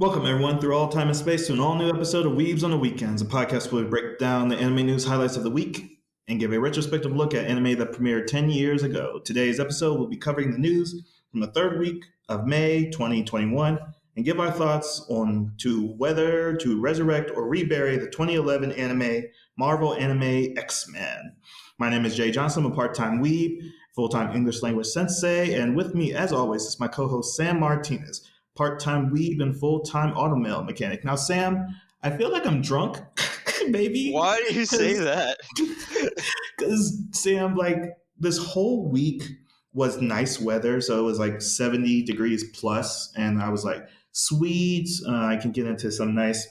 Welcome, everyone, through all time and space to an all new episode of Weebs on the Weekends, a podcast where we break down the anime news highlights of the week and give a retrospective look at anime that premiered 10 years ago. Today's episode will be covering the news from the third week of May 2021 and give our thoughts on to whether to resurrect or rebury the 2011 anime Marvel anime Xmen. My name is Jay Johnson. I'm a part-time weeb, full-time English language sensei, and with me, as always, is my co-host Sam Martinez, part-time weeb and full-time automail mechanic. Now, Sam, I feel like I'm drunk, maybe. Why do you say that? Because, Sam, like, this whole week was nice weather, so it was like 70 degrees plus, and I was like, sweet, I can get into some nice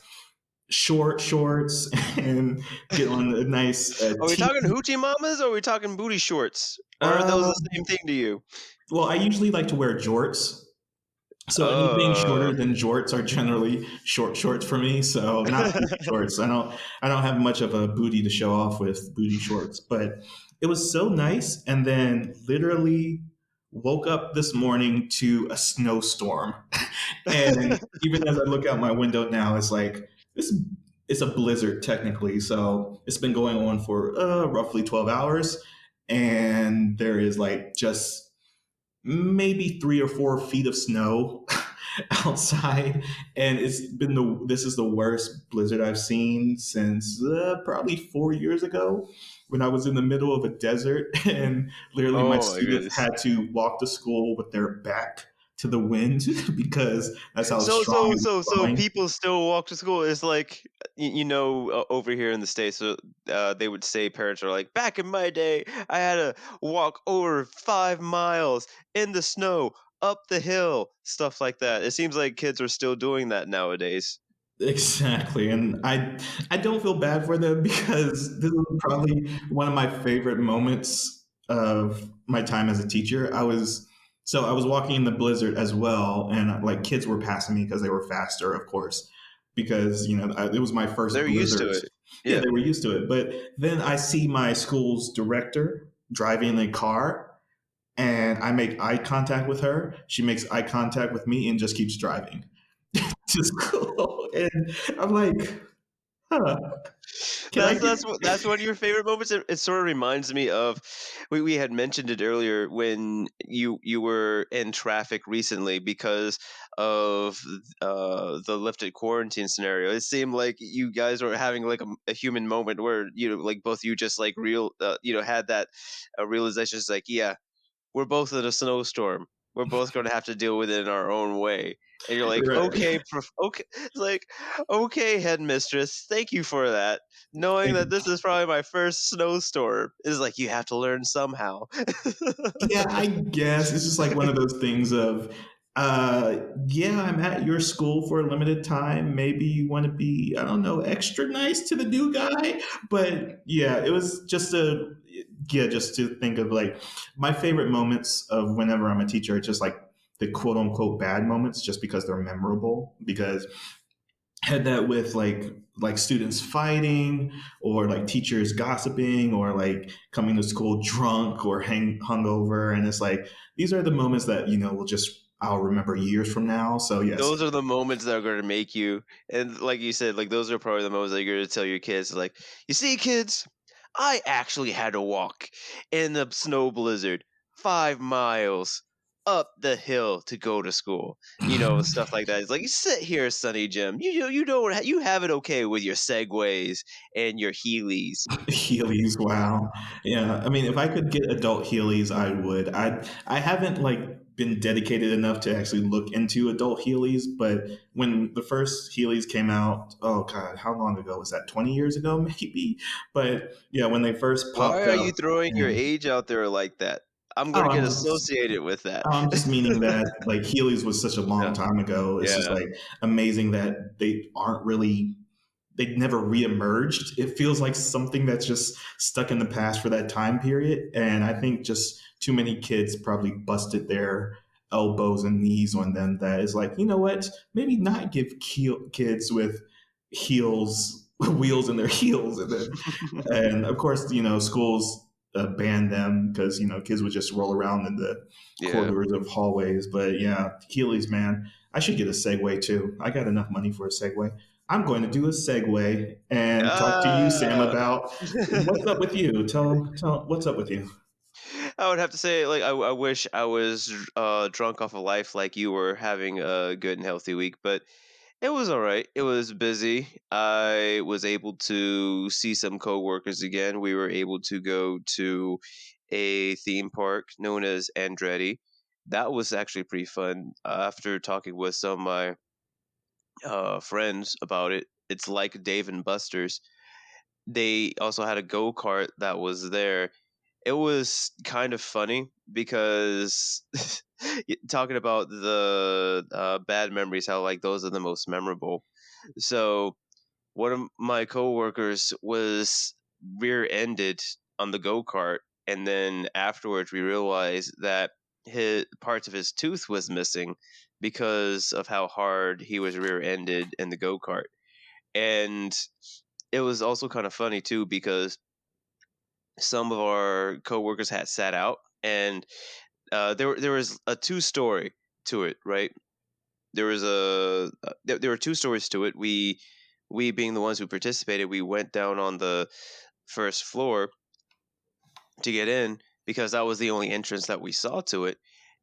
shorts and get on a nice Are we talking hoochie mamas or are we talking booty shorts? Are those the same thing to you? Well, I usually like to wear jorts. So anything shorter than jorts are generally short shorts for me. So not booty shorts. I don't have much of a booty to show off with booty shorts. But it was so nice. And then literally woke up this morning to a snowstorm. And even as I look out my window now, it's like it's a blizzard technically. So it's been going on for roughly 12 hours. And there is like just maybe 3 or 4 feet of snow outside, and this is the worst blizzard I've seen since probably 4 years ago when I was in the middle of a desert and literally my students had to walk to school with their back to the wind because that's how strong. So people still walk to school. It's like over here in the States, they would say parents are like, back in my day, I had to walk over 5 miles in the snow up the hill, stuff like that. It seems like kids are still doing that nowadays. Exactly. And I don't feel bad for them because this is probably one of my favorite moments of my time as a teacher. I was walking in the blizzard as well, and like kids were passing me because they were faster, of course, because it was my first They're blizzard. used to it. Yeah, they were used to it. But then I see my school's director driving a car, and I make eye contact with her. She makes eye contact with me and just keeps driving to school. And I'm like, huh. That's one of your favorite moments. It sort of reminds me of we had mentioned it earlier when you were in traffic recently because of the lifted quarantine scenario. It seemed like you guys were having like a human moment where like both you just like had that realization. It's like, yeah, we're both in a snowstorm. We're both going to have to deal with it in our own way. And you're like, Right. okay, it's like, okay, headmistress, thank you for that. Knowing that this is probably my first snowstorm is like, you have to learn somehow. Yeah, I guess it's just like one of those things of, yeah, I'm at your school for a limited time. Maybe you want to be, I don't know, extra nice to the new guy. But yeah, it was just just to think of like my favorite moments of whenever I'm a teacher, it's just like the quote unquote bad moments just because they're memorable. Because had that with like students fighting or like teachers gossiping or like coming to school drunk or hungover, and it's like these are the moments that I'll remember years from now. So yes, Those are the moments that are going to make you, and like you said, like those are probably the moments that you're going to tell your kids, like, you see, kids, I actually had to walk in the snow blizzard 5 miles up the hill to go to school. Stuff like that. It's like, you sit here, Sonny Jim. You have it okay with your segways and your Heelys. Heelys, wow. Yeah, I mean, if I could get adult Heelys, I would. I haven't like been dedicated enough to actually look into adult Heelys, but when the first Heelys came out, oh god, how long ago was that? 20 years ago, maybe. But yeah, when they first Why popped are out, you throwing your and, age out there like that? I'm going oh, to get associated with that. I'm just meaning that like Heelys was such a long time ago. It's just Yeah. like amazing that they never reemerged. It feels like something that's just stuck in the past for that time period. And I think just too many kids probably busted their elbows and knees on them. That is like, you know what? Maybe not give kids with wheels in their heels. And of course, schools banned them because, kids would just roll around in the Yeah. corridors of hallways. But yeah, Heelys, man. I should get a Segway too. I got enough money for a Segway. I'm going to do a Segway and talk to you, Sam, Ah. about what's up with you. Tell what's up with you. I would have to say, like, I wish I was drunk off of life like you were having a good and healthy week, but it was all right. It was busy. I was able to see some coworkers again. We were able to go to a theme park known as Andretti. That was actually pretty fun. After talking with some of my friends about it, it's like Dave and Buster's. They also had a go kart that was there. It was kind of funny because talking about the bad memories, how like those are the most memorable. So one of my coworkers was rear-ended on the go-kart, and then afterwards we realized that his parts of his tooth was missing because of how hard he was rear-ended in the go-kart. And it was also kind of funny too because some of our coworkers had sat out, and there was a two-story to it, right? There were two stories to it. We being the ones who participated, we went down on the first floor to get in because that was the only entrance that we saw to it.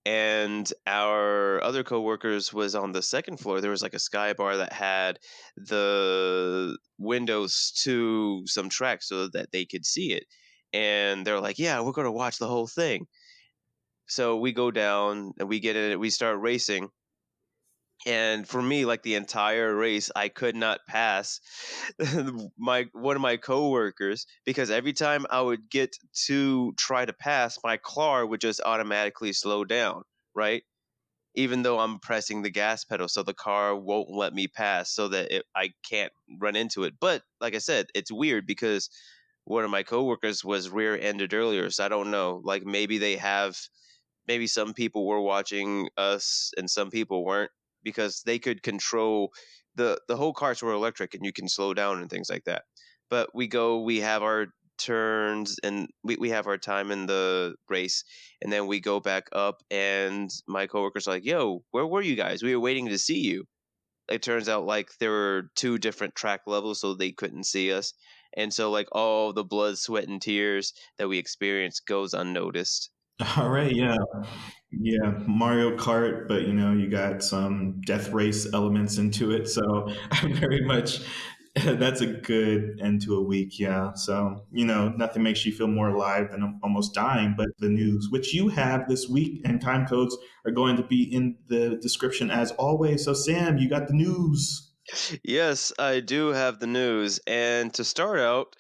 And our other coworkers was on the second floor. There was like a sky bar that had the windows to some tracks so that they could see it. And they're like, "Yeah, we're gonna watch the whole thing." So we go down and we get in it. We start racing, and for me, like the entire race, I could not pass my one of my coworkers because every time I would get to try to pass, my car would just automatically slow down, right? Even though I'm pressing the gas pedal, so the car won't let me pass, so that I can't run into it. But like I said, it's weird because one of my coworkers was rear-ended earlier, so I don't know. Like maybe some people were watching us and some people weren't because they could control the whole cars were electric and you can slow down and things like that. But we have our turns, and we have our time in the race, and then we go back up, and my coworker's like, "Yo, where were you guys? We were waiting to see you." It turns out like there were two different track levels, so they couldn't see us, and so like all the blood, sweat, and tears that we experienced goes unnoticed. All right, yeah. Yeah, Mario Kart, but you got some death race elements into it. So I very much, that's a good end to a week. Yeah. So, nothing makes you feel more alive than almost dying, but the news, which you have this week, and time codes are going to be in the description as always. So, Sam, you got the news. Yes, I do have the news. And to start out,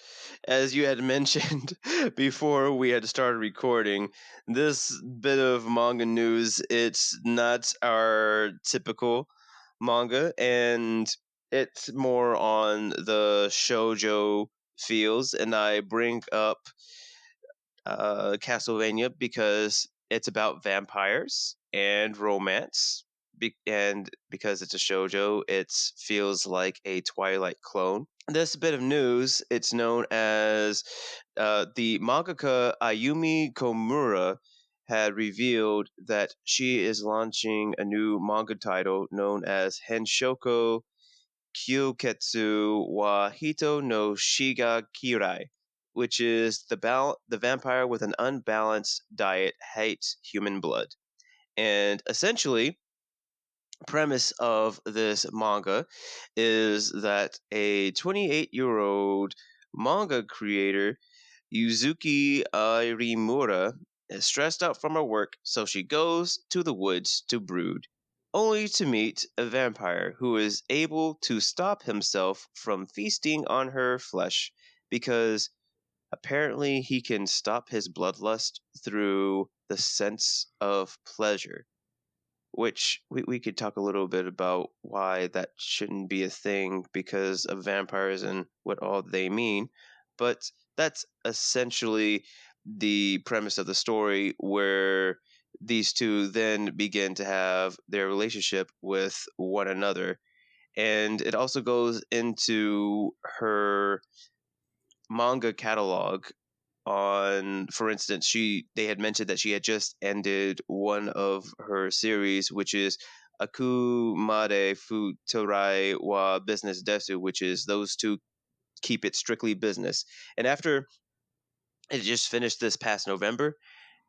as you had mentioned before we had started recording, this bit of manga news, it's not our typical manga, and it's more on the shoujo feels. And I bring up Castlevania because it's about vampires and romance, and because it's a shojo, it feels like a Twilight clone. This bit of news, it's known as the mangaka Ayumi Komura had revealed that she is launching a new manga title known as Henshoko Kyuketsu wa Hito no Shiga Kirai, which is the vampire with an unbalanced diet hates human blood. And essentially, premise of this manga is that a 28-year-old manga creator, Yuzuki Arimura, is stressed out from her work, so she goes to the woods to brood, only to meet a vampire who is able to stop himself from feasting on her flesh because apparently he can stop his bloodlust through the sense of pleasure, which we could talk a little bit about why that shouldn't be a thing because of vampires and what all they mean. But that's essentially the premise of the story, where these two then begin to have their relationship with one another. And it also goes into her manga catalog. On, for instance, they had mentioned that she had just ended one of her series, which is Akumade Futorai wa Business Desu, which is those two keep it strictly business. And after it just finished this past November,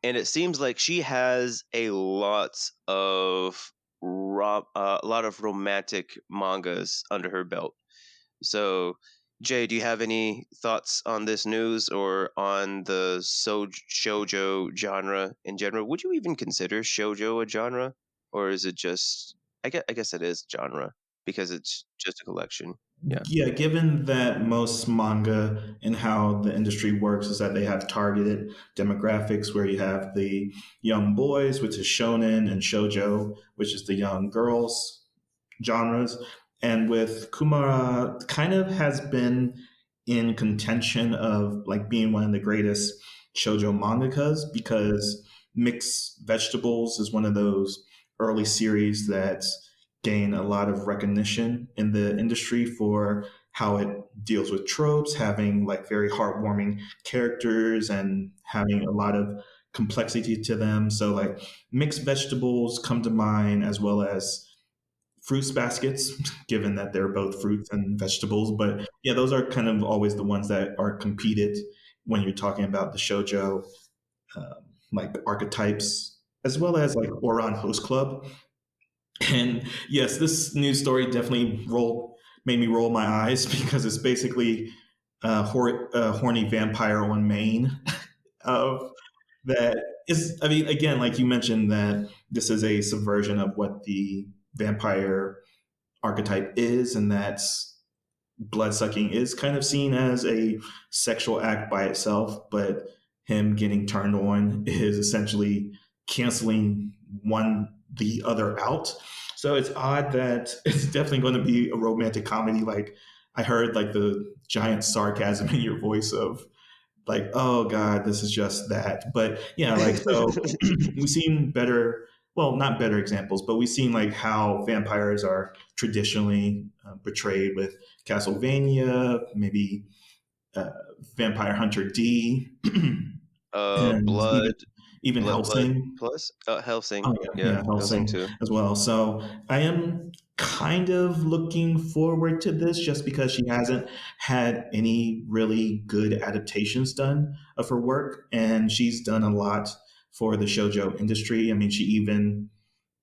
and it seems like she has a lot of romantic mangas under her belt. So, Jay, do you have any thoughts on this news or on the shoujo genre in general? Would you even consider shoujo a genre, or is it just? I guess it is genre because it's just a collection. Yeah. Yeah, given that most manga and how the industry works is that they have targeted demographics where you have the young boys, which is shonen, and shoujo, which is the young girls genres. And with Kumara, kind of has been in contention of like being one of the greatest shoujo mangakas because Mixed Vegetables is one of those early series that gain a lot of recognition in the industry for how it deals with tropes, having like very heartwarming characters and having a lot of complexity to them. So like Mixed Vegetables come to mind, as well as Fruits Baskets, given that they're both fruits and vegetables. But yeah, those are kind of always the ones that are competed when you're talking about the shojo um, like archetypes, as well as like Oran Host Club. And yes, this news story definitely made me roll my eyes because it's basically a horny vampire on Maine of that is. I mean, again, like you mentioned, that this is a subversion of what the vampire archetype is, and that's blood sucking is kind of seen as a sexual act by itself, but him getting turned on is essentially canceling one the other out. So it's odd that it's definitely going to be a romantic comedy. Like I heard like the giant sarcasm in your voice of like, oh God, this is just that. But yeah, like so we've seen better, well, not better examples, but we've seen like how vampires are traditionally portrayed with Castlevania, maybe uh, Vampire Hunter D, and Blood, even blood Helsing. plus Helsing. Oh yeah, Yeah, yeah, Helsing Helsing too. as well. So I am kind of looking forward to this just because she hasn't had any really good adaptations done of her work, and she's done a lot for the shojo industry. I mean, she even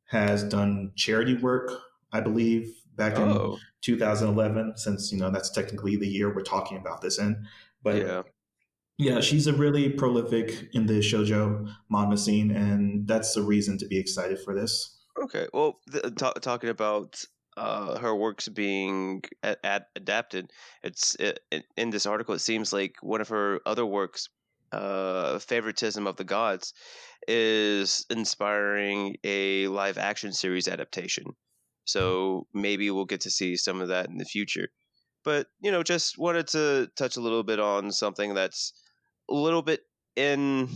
has done charity work, I believe, back in Oh, 2011, since that's technically the year we're talking about this in. But yeah. yeah, she's a really prolific in the shojo manga scene, and that's the reason to be excited for this. Okay. Well, talking about her works being adapted, in this article. It seems like one of her other works, "Favoritism of the Gods," is inspiring a live action series adaptation. So maybe we'll get to see some of that in the future. But just wanted to touch a little bit on something that's a little bit in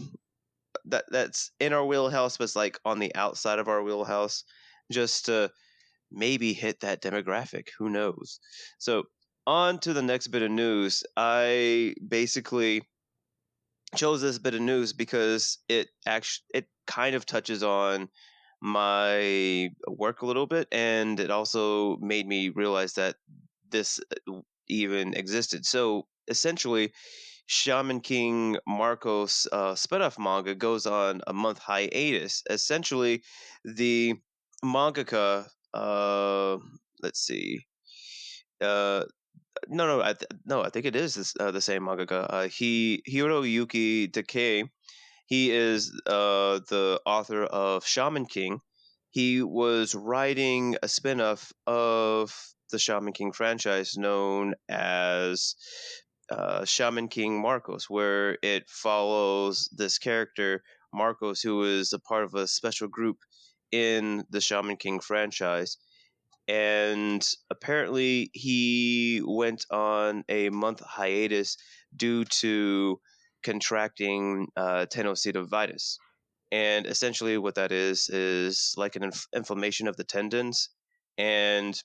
that's in our wheelhouse, but it's like on the outside of our wheelhouse, just to maybe hit that demographic. Who knows? So on to the next bit of news. I basically chose this bit of news because it kind of touches on my work a little bit, and it also made me realize that this even existed. So essentially, Shaman King Marcos spinoff manga goes on a month hiatus. Essentially, the mangaka, let's see, uh, no, I think it is the same mangaka. Hiroyuki Takei. He is the author of Shaman King. He was writing a spinoff of the Shaman King franchise known as Shaman King Marcos, where it follows this character, Marcos, who is a part of a special group in the Shaman King franchise. And apparently, he went on a month hiatus due to contracting tenosynovitis. And essentially, what that is like an inflammation of the tendons. And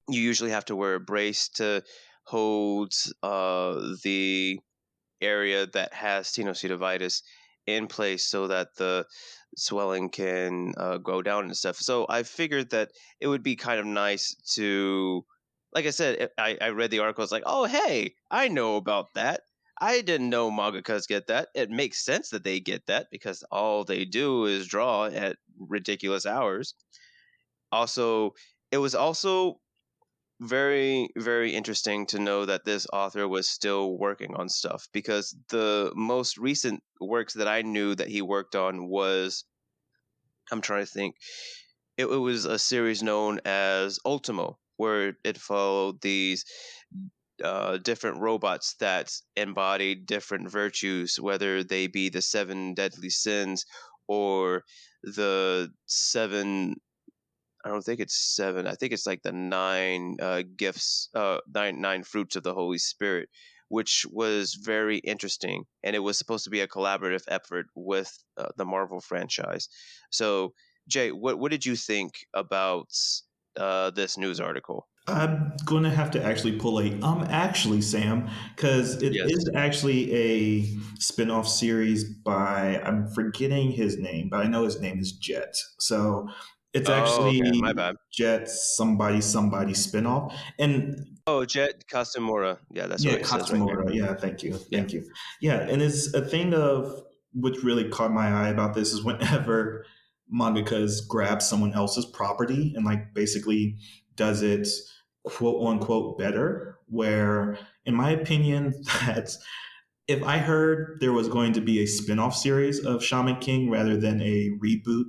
you usually have to wear a brace to hold the area that has tenosynovitis. in place so that the swelling can go down and stuff. So I figured that it would be kind of nice to, like I said, I read the article. It's like, oh, hey, I know about that. I didn't know mangakas get that. It makes sense that they get that because all they do is draw at ridiculous hours. Also, it was also very, very interesting to know that this author was still working on stuff because the most recent works that I knew that he worked on was, I'm trying to think, it was a series known as Ultimo, where it followed these different robots that embody different virtues, whether they be the seven deadly sins or the seven, I don't think it's seven. I think it's like the nine gifts, nine fruits of the Holy Spirit, which was very interesting, and it was supposed to be a collaborative effort with the Marvel franchise. So, Jay, what did you think about this news article? I'm going to have to actually pull a actually Sam because it Yes. is actually a spin-off series by I'm forgetting his name, but I know his name is Jet. So it's Oh, okay. actually My bad. Jet somebody spin-off. And Oh, Jet Kasumura. Yeah, that's yeah, what it says right here. Katsumura. Yeah, thank you. Yeah. Thank you. Yeah, and it's a thing of what really caught my eye about this is whenever mangakas grab someone else's property and like basically does it quote unquote better. Where, in my opinion, that if I heard there was going to be a spin-off series of Shaman King rather than a reboot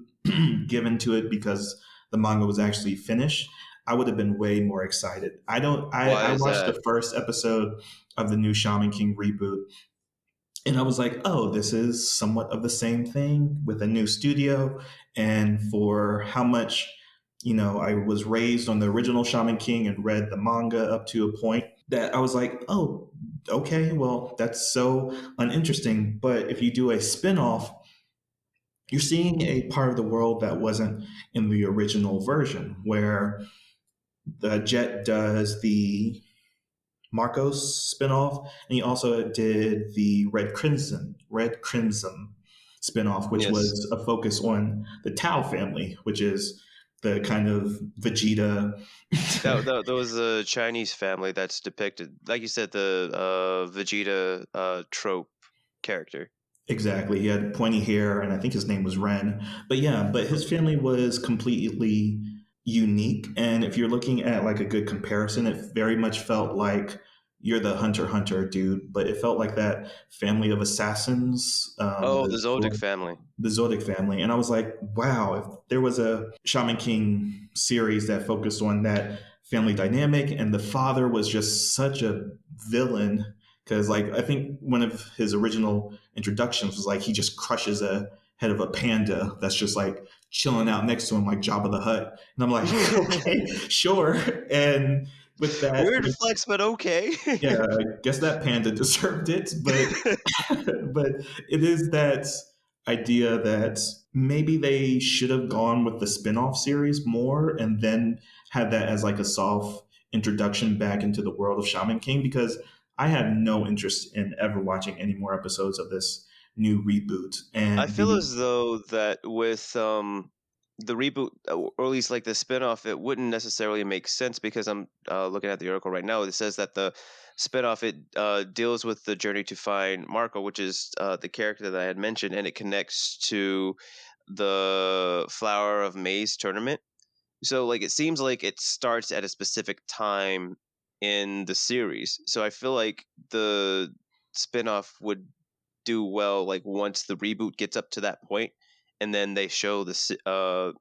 given to it because the manga was actually finished, I would have been way more excited. Why I is watched that? the first episode of the new Shaman King reboot and I was like, oh, this is somewhat of the same thing with a new studio. And for how much, I was raised on the original Shaman King and read the manga up to a point that I was like, oh, okay, well, that's so uninteresting. But if you do a spin-off, you're seeing a part of the world that wasn't in the original version, where the Jet does the Marcos spinoff, and he also did the Red Crimson spinoff, which Yes. was a focus on the Tao family, which is the kind of Vegeta. That was a Chinese family that's depicted, like you said, the Vegeta trope character. Exactly. He had pointy hair, and I think his name was Ren. But yeah, but his family was completely unique. And if you're looking at like a good comparison, it very much felt like you're the Hunter dude, but it felt like that family of assassins, Oh, the Zoldyck family. the Zodic family. And I was like, wow, if there was a Shaman King series that focused on that family dynamic and the father was just such a villain because like I think one of his original introductions was like he just crushes a head of a panda that's just like chilling out next to him like Jabba the Hutt. And I'm like, okay, sure. And with that, Weird flex, but okay. yeah, I guess that panda deserved it, but but it is that idea that maybe they should have gone with the spin-off series more and then had that as like a soft introduction back into the world of Shaman King because I have no interest in ever watching any more episodes of this new reboot. I And feel the as though that with the reboot, or at least like the spinoff, it wouldn't necessarily make sense because I'm looking at the article right now. It says that the spinoff it deals with the journey to find Marco, which is the character that I had mentioned, and it connects to the Flower of Maize tournament. So like it seems like it starts at a specific time in the series. So I feel like the spinoff would do well like once the reboot gets up to that point and then they show the spinoff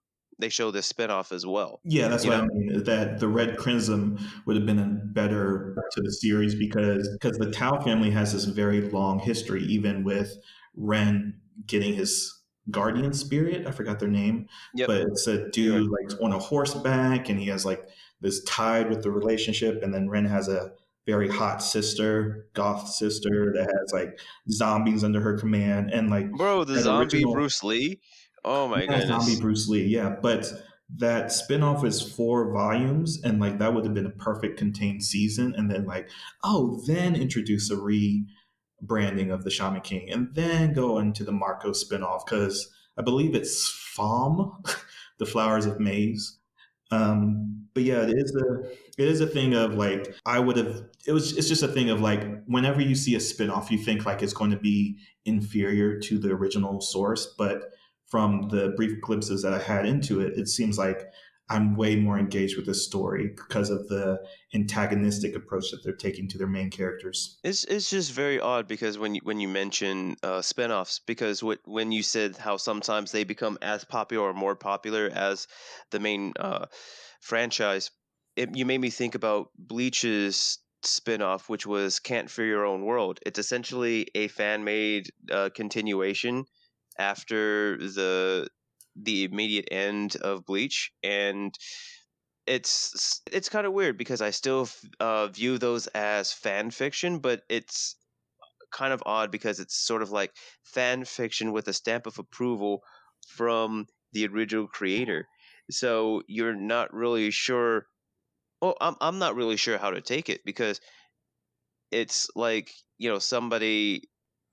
as well. Yeah, that's You what I know? mean. That the Red Crimson would have been a better to the series because the Tao family has this very long history, even with Ren getting his guardian spirit. I forgot their name, Yep. but it's a You're right. dude like on a horseback, and he has like this tied with the relationship, and then Ren has a very hot sister, goth sister that has like zombies under her command, and like Bro, the that zombie original Bruce Lee. Oh my yeah, zombie goodness. Bruce Lee. Yeah, but that spinoff is 4 volumes, and like that would have been a perfect contained season. And then like, oh, then introduce a reboot branding of the Shaman King, and then go into the Marco spinoff because I believe it's FOM, the Flowers of Maize. But yeah, it is a thing of like I would have. It's just a thing of like whenever you see a spinoff, you think like it's going to be inferior to the original source, but from the brief glimpses that I had into it, it seems like I'm way more engaged with this story because of the antagonistic approach that they're taking to their main characters. It's just very odd because when you mention spinoffs, because when you said how sometimes they become as popular or more popular as the main franchise, you made me think about Bleach's spinoff, which was Can't Fear Your Own World. It's essentially a fan made continuation after the immediate end of Bleach, and it's kind of weird because I still view those as fan fiction, but it's kind of odd because it's sort of like fan fiction with a stamp of approval from the original creator. So you're not really sure. Well, I'm not really sure how to take it because it's like somebody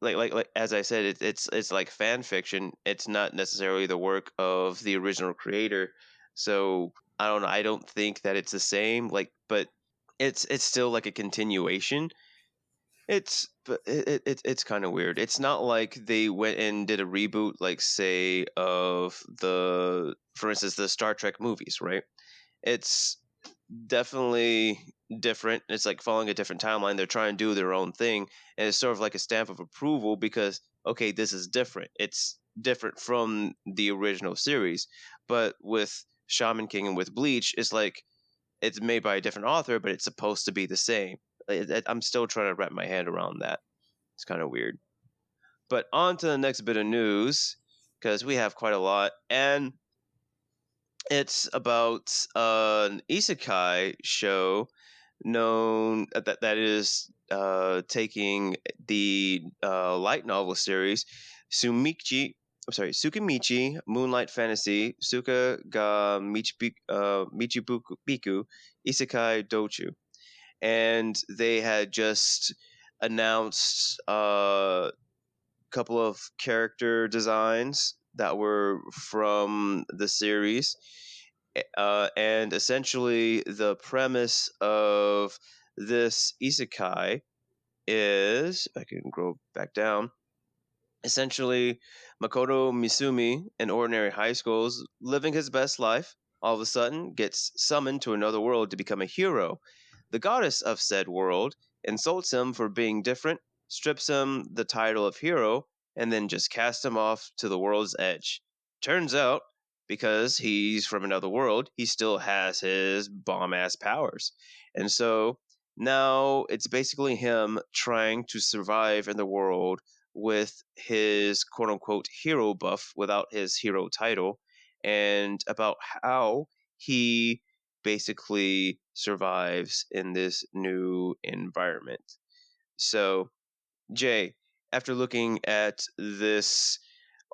like as I said, it's like fan fiction. It's not necessarily the work of the original creator. So I don't know. I don't think that it's the same. Like, but it's still like a continuation. It's kind of weird. It's not like they went and did a reboot, like say of for instance, the Star Trek movies, right? It's definitely different. It's like following a different timeline. They're trying to do their own thing, and it's sort of like a stamp of approval because okay, this is different. It's different from the original series. But with Shaman King and with Bleach, it's like it's made by a different author, but it's supposed to be the same. I'm still trying to wrap my head around that. It's kind of weird. But on to the next bit of news because we have quite a lot, and it's about an isekai show known that is taking the light novel series Sumichi. I'm sorry, Tsukimichi Moonlight Fantasy Suka ga Michibuku Biku Isekai Dochu, and they had just announced couple of character designs that were from the series. And essentially, the premise of this isekai is I can go back down. Essentially, Makoto Misumi, an ordinary high school, is living his best life. All of a sudden, gets summoned to another world to become a hero. The goddess of said world insults him for being different, strips him the title of hero, and then just casts him off to the world's edge. Turns out, because he's from another world, he still has his bomb ass powers. And so now it's basically him trying to survive in the world with his quote unquote hero buff without his hero title, and about how he basically survives in this new environment. So, Jay, after looking at this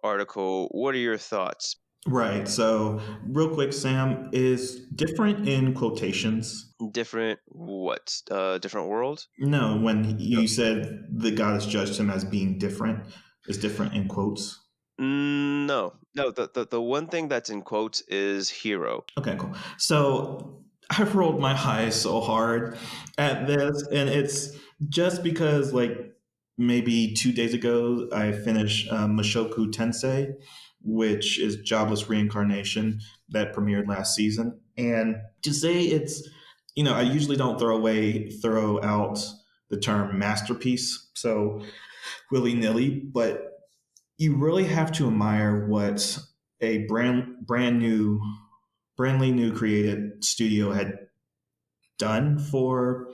article, what are your thoughts? Right. So, real quick, Sam, is different in quotations. Different what? Different world? No, when No. you said the goddess judged him as being different, is different in quotes. No. The one thing that's in quotes is hero. Okay, cool. So I've rolled my eyes so hard at this, and it's just because, like, maybe 2 days ago, I finished Mushoku Tensei, which is Jobless Reincarnation that premiered last season. And to say it's, I usually don't throw out the term masterpiece so willy nilly, but you really have to admire what a brandly new created studio had done for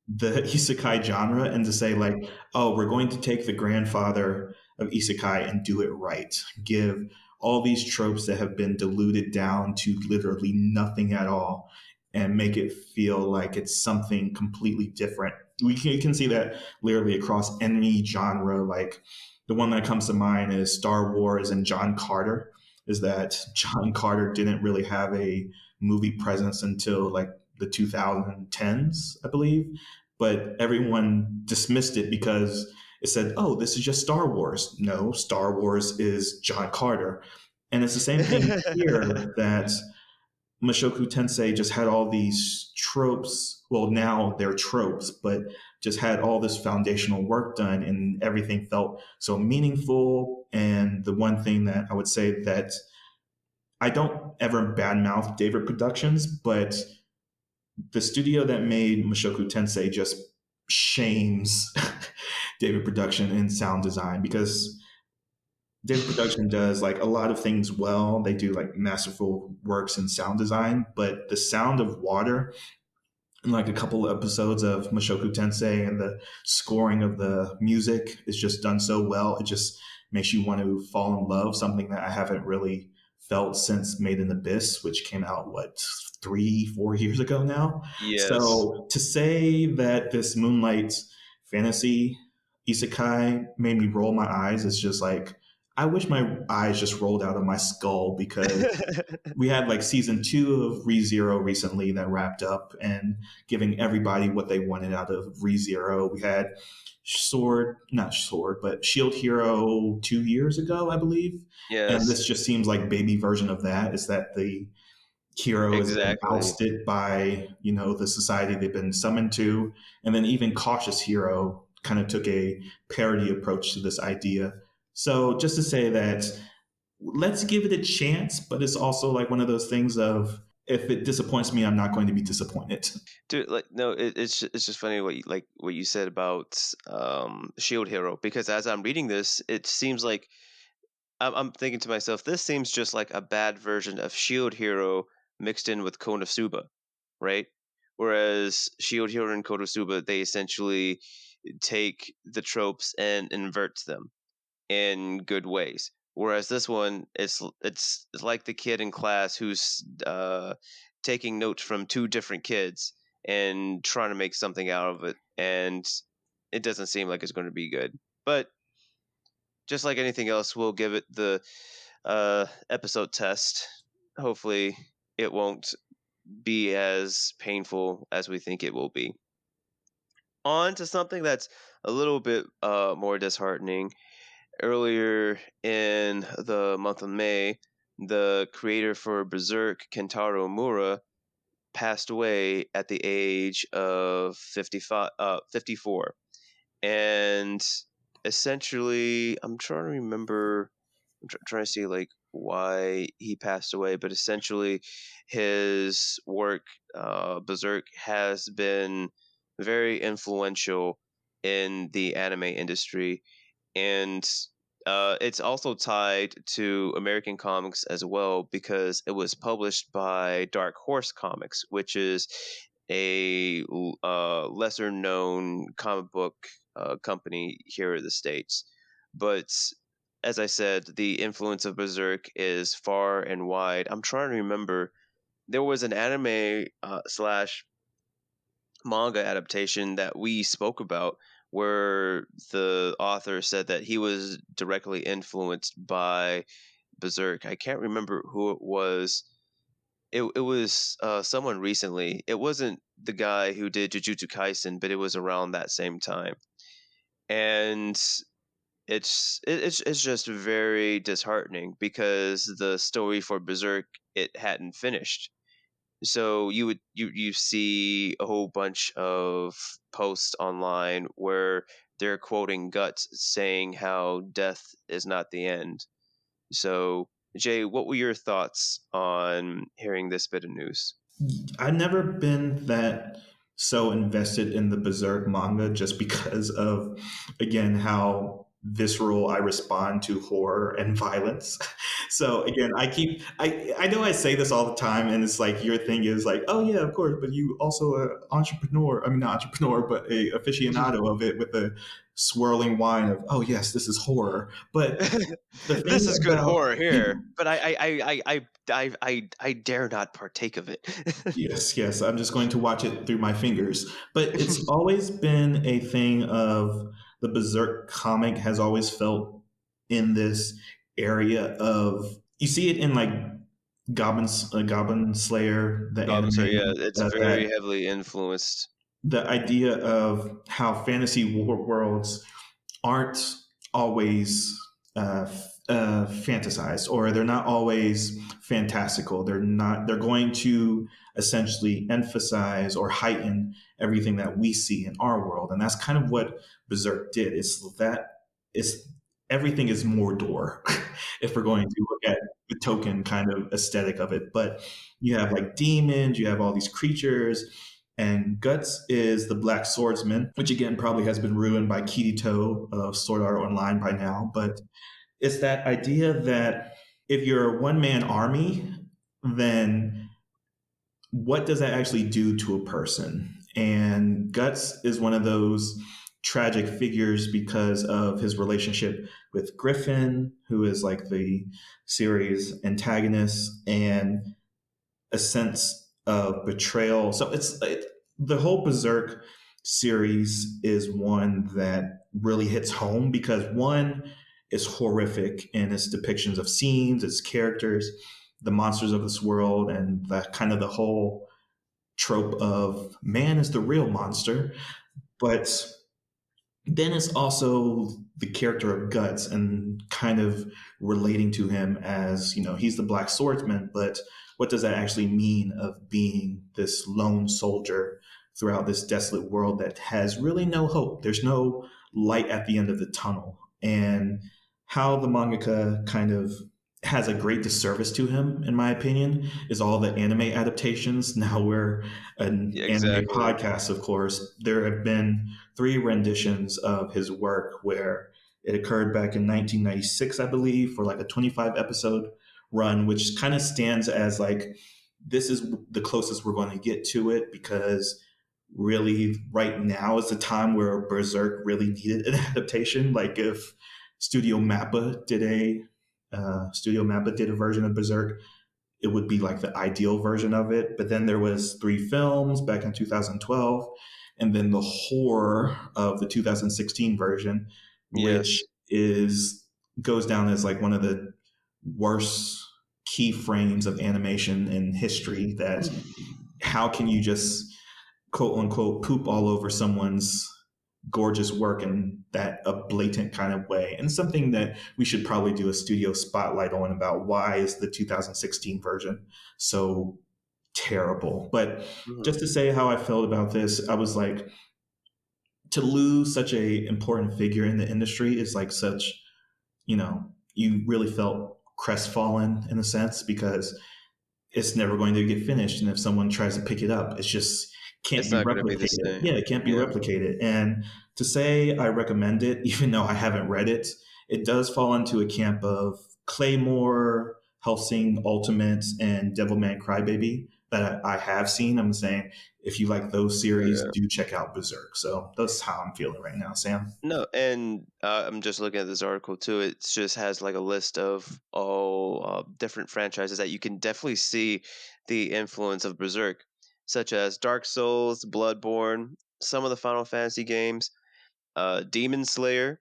the isekai genre, and to say like, oh, we're going to take the grandfather of isekai and do it right, give all these tropes that have been diluted down to literally nothing at all, and make it feel like it's something completely different. You can see that literally across any genre. Like, the one that comes to mind is Star Wars and John Carter. Is that John Carter didn't really have a movie presence until like the 2010s, I believe, but everyone dismissed it because it said, oh, this is just Star Wars. No, Star Wars is John Carter. And it's the same thing here, that Mushoku Tensei just had all these tropes. Well, now they're tropes, but just had all this foundational work done, and everything felt so meaningful. And the one thing that I would say that I don't ever badmouth David Productions, but the studio that made Mushoku Tensei just shames David Production in sound design, because David Production does like a lot of things well. They do like masterful works in sound design, but the sound of water in like a couple of episodes of Mushoku Tensei, and the scoring of the music is just done so well. It just makes you want to fall in love, something that I haven't really felt since Made in Abyss, which came out, what, 3, 4 years ago now? Yes. So to say that this Moonlight fantasy isekai made me roll my eyes is just like, I wish my eyes just rolled out of my skull, because we had like season 2 of ReZero recently that wrapped up, and giving everybody what they wanted out of ReZero. We had not Sword, but Shield Hero 2 years ago, I believe. And Yes, this just seems like baby version of that, is that the hero has been exactly. ousted by, the society they've been summoned to. And then even Cautious Hero kind of took a parody approach to this idea. So just to say that, let's give it a chance, but it's also like one of those things of, if it disappoints me, I'm not going to be disappointed. Dude, like no, it's just funny what you said about Shield Hero, because as I'm reading this, it seems like I'm thinking to myself, this seems just like a bad version of Shield Hero mixed in with Konosuba, right? Whereas Shield Hero and Konosuba, they essentially take the tropes and invert them in good ways. Whereas this one, it's like the kid in class who's taking notes from two different kids and trying to make something out of it, and it doesn't seem like it's going to be good. But just like anything else, we'll give it the episode test. Hopefully, it won't be as painful as we think it will be. On to something that's a little bit more disheartening. Earlier in the month of May, the creator for Berserk, Kentaro Mura, passed away at the age of 54. And essentially, I'm trying to remember, trying to see like why he passed away, but essentially, his work, Berserk, has been very influential in the anime industry, and it's also tied to American comics as well, because it was published by Dark Horse Comics, which is a lesser known comic book company here in the States. But as I said, the influence of Berserk is far and wide. I'm trying to remember. There was an anime slash manga adaptation that we spoke about, where the author said that he was directly influenced by Berserk. I can't remember who it was. It was someone recently. It wasn't the guy who did Jujutsu Kaisen, but it was around that same time. And it's just very disheartening, because the story for Berserk, it hadn't finished. So you see a whole bunch of posts online where they're quoting Guts saying how death is not the end. So Jay, what were your thoughts on hearing this bit of news? I've never been that so invested in the Berserk manga, just because of, again, how visceral I respond to horror and violence. So again, I know I say this all the time, and it's like, your thing is like, oh yeah, of course, but you also an entrepreneur. I mean, not entrepreneur, but a aficionado of it, with the swirling wine of, oh yes, this is horror. But the This thing is good about horror here, but I dare not partake of it. Yes, yes. I'm just going to watch it through my fingers. But it's always been a thing of, the Berserk comic has always felt in this area of, you see it in like Goblin Slayer, the Goblin Slayer, yeah, anime, it's that very heavily influenced. the idea of how fantasy worlds aren't always fantasized, or they're not always fantastical. They're not. They're going to essentially emphasize or heighten everything that we see in our world, and that's kind of what Berserk did. It's everything is Mordor, if we're going to look at the token kind of aesthetic of it. But you have like demons, you have all these creatures, and Guts is the Black Swordsman, which again probably has been ruined by Kirito of Sword Art Online by now. But it's that idea that if you're a one man army, then what does that actually do to a person? And Guts is one of those tragic figures because of his relationship with Griffin, who is like the series antagonist, and a sense of betrayal. So the whole Berserk series is one that really hits home because one is horrific in its depictions of scenes, its characters, the monsters of this world, and that kind of the whole trope of man is the real monster. But then it's also the character of Guts and kind of relating to him as, he's the Black Swordsman, but what does that actually mean of being this lone soldier throughout this desolate world that has really no hope? There's no light at the end of the tunnel. And how the mangaka kind of has a great disservice to him, in my opinion, is all the anime adaptations. Now we're an Yeah, anime exactly. podcast, of course. There have been three renditions of his work where it occurred back in 1996, I believe, for like a 25 episode run, which kind of stands as like, this is the closest we're going to get to it because really right now is the time where Berserk really needed an adaptation. Like if Studio Mappa did a version of Berserk, it would be like the ideal version of it. But then there was three films back in 2012, and then the horror of the 2016 version, which Yes. is goes down as like one of the worst keyframes of animation in history. That how can you just quote unquote poop all over someone's gorgeous work in that a blatant kind of way, and something that we should probably do a studio spotlight on about why is the 2016 version so terrible. But Mhm. just to say how I felt about this, I was like, to lose such a important figure in the industry is like such, you really felt crestfallen in a sense because it's never going to get finished. And if someone tries to pick it up, it's just can't It's be not going to be the replicated. Yeah, same. it can't be Yeah. replicated. And to say I recommend it, even though I haven't read it, it does fall into a camp of Claymore, Helsing Ultimate, and Devilman Crybaby that I have seen. I'm saying if you like those series, Yeah. do check out Berserk. So that's how I'm feeling right now, Sam. No, and I'm just looking at this article too. It just has like a list of all different franchises that you can definitely see the influence of Berserk, such as Dark Souls, Bloodborne, some of the Final Fantasy games, Demon Slayer,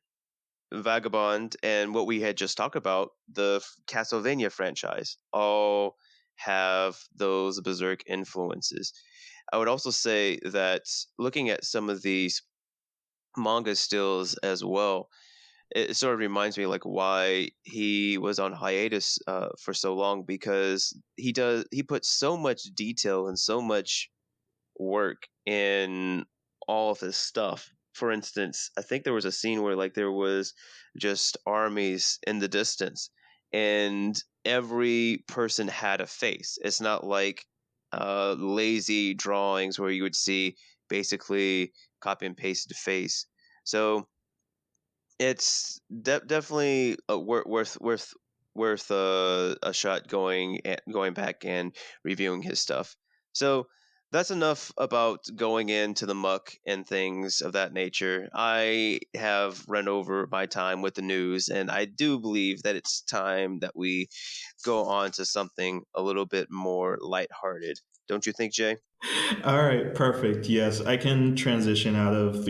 Vagabond, and what we had just talked about, the Castlevania franchise, all have those Berserk influences. I would also say that looking at some of these manga stills as well, it sort of reminds me like why he was on hiatus for so long, because he puts so much detail and so much work in all of his stuff. For instance, I think there was a scene where like there was just armies in the distance, and every person had a face. It's not like lazy drawings where you would see basically copy and pasted face. So it's definitely worth a shot going back and reviewing his stuff. So that's enough about going into the muck and things of that nature. I have run over my time with the news, and I do believe that it's time that we go on to something a little bit more lighthearted. Don't you think, Jay? All right, perfect. Yes, I can transition out of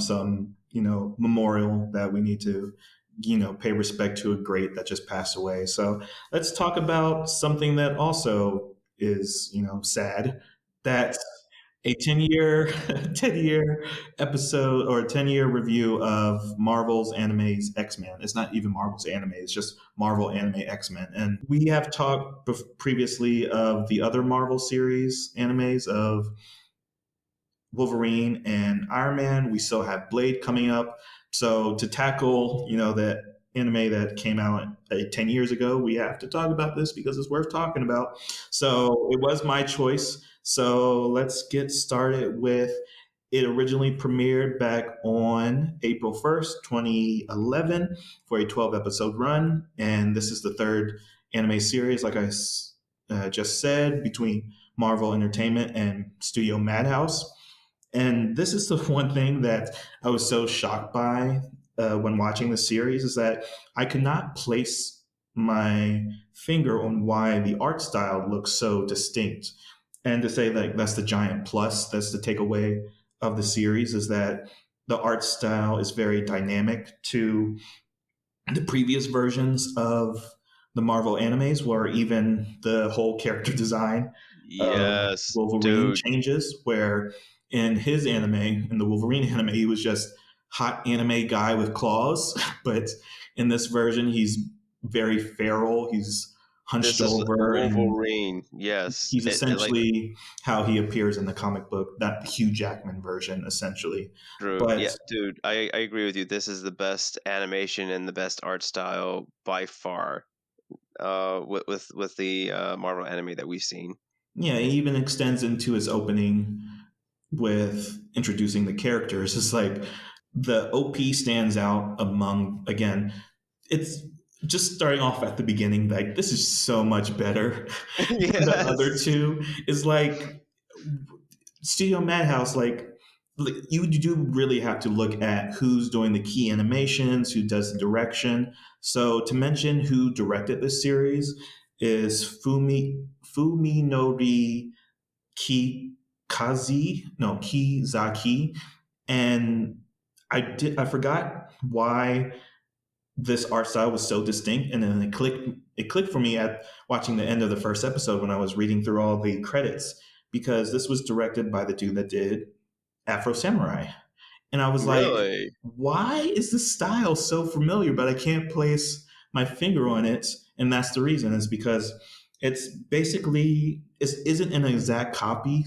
some memorial that we need to pay respect to a great that just passed away. So let's talk about something that also is sad. That a 10-year 10-year episode or 10-year review of Marvel's anime's X-Men. It's not even Marvel's anime, it's just Marvel anime X-Men. And we have talked previously of the other Marvel series animes of Wolverine and Iron Man. We still have Blade coming up. So to tackle, that anime that came out 10 years ago, we have to talk about this because it's worth talking about. So it was my choice. So let's get started with it. Originally premiered back on April 1st, 2011 for a 12 episode run. And this is the third anime series, like I just said, between Marvel Entertainment and Studio Madhouse. And this is the one thing that I was so shocked by when watching the series is that I could not place my finger on why the art style looks so distinct. And to say like that's the giant plus, that's the takeaway of the series is that the art style is very dynamic to the previous versions of the Marvel animes, where even the whole character design of Yes, Wolverine dude. changes. Where in his anime, in the Wolverine anime, he was just hot anime guy with claws, but in this version, he's very feral. He's hunched This is over, and Wolverine. Yes. he's Like essentially how he appears in the comic book, that Hugh Jackman version, essentially. true. But Yeah, dude, I agree with you. This is the best animation and the best art style by far. With the Marvel anime that we've seen. yeah, it even extends into his opening with introducing the characters. It's like the OP stands out among, again, it's just starting off at the beginning, like, this is so much better than the other Yes. two. It's like Studio Madhouse, you do really have to look at who's doing the key animations, who does the direction. So to mention who directed this series is Fuminori Kizaki, and I forgot why this art style was so distinct, and then it clicked for me at watching the end of the first episode when I was reading through all the credits, because this was directed by the dude that did Afro Samurai. And I was like, Really? why is this style so familiar, but I can't place my finger on it? And that's the reason, is because it's basically, it isn't an exact copy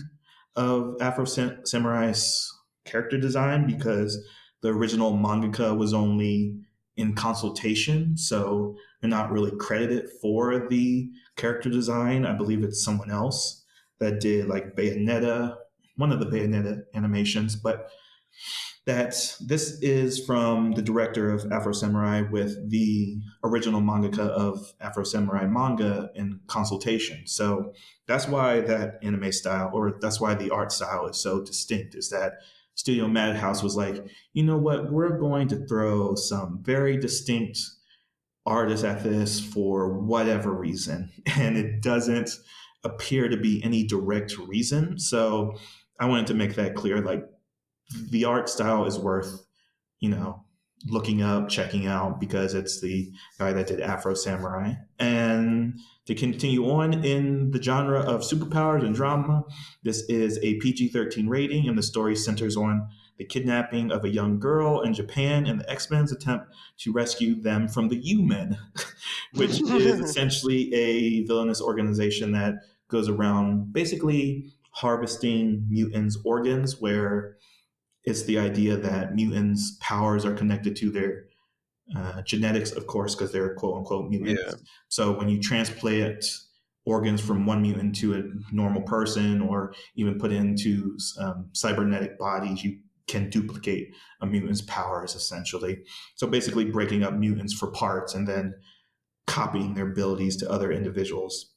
of Afro Samurai's character design, because the original mangaka was only in consultation. So they're not really credited for the character design. I believe it's someone else that did like Bayonetta, one of the Bayonetta animations. But that this is from the director of Afro Samurai with the original mangaka of Afro Samurai manga in consultation. So that's why that anime style, or that's why the art style is so distinct, is that Studio Madhouse was like, you know what, we're going to throw some very distinct artists at this for whatever reason. And it doesn't appear to be any direct reason. So I wanted to make that clear. Like, the art style is worth, you know, looking up, checking out, because it's the guy that did Afro Samurai. And to continue on in the genre of superpowers and drama, this is a PG-13 rating, and the story centers on the kidnapping of a young girl in Japan and the X-Men's attempt to rescue them from the U-Men, which is essentially a villainous organization that goes around basically harvesting mutants' organs, where it's the idea that mutants' powers are connected to their genetics, of course, because they're quote unquote Yeah. mutants. So when you transplant organs from one mutant to a normal person, or even put into cybernetic bodies, you can duplicate a mutant's powers, essentially. So basically, breaking up mutants for parts and then copying their abilities to other individuals.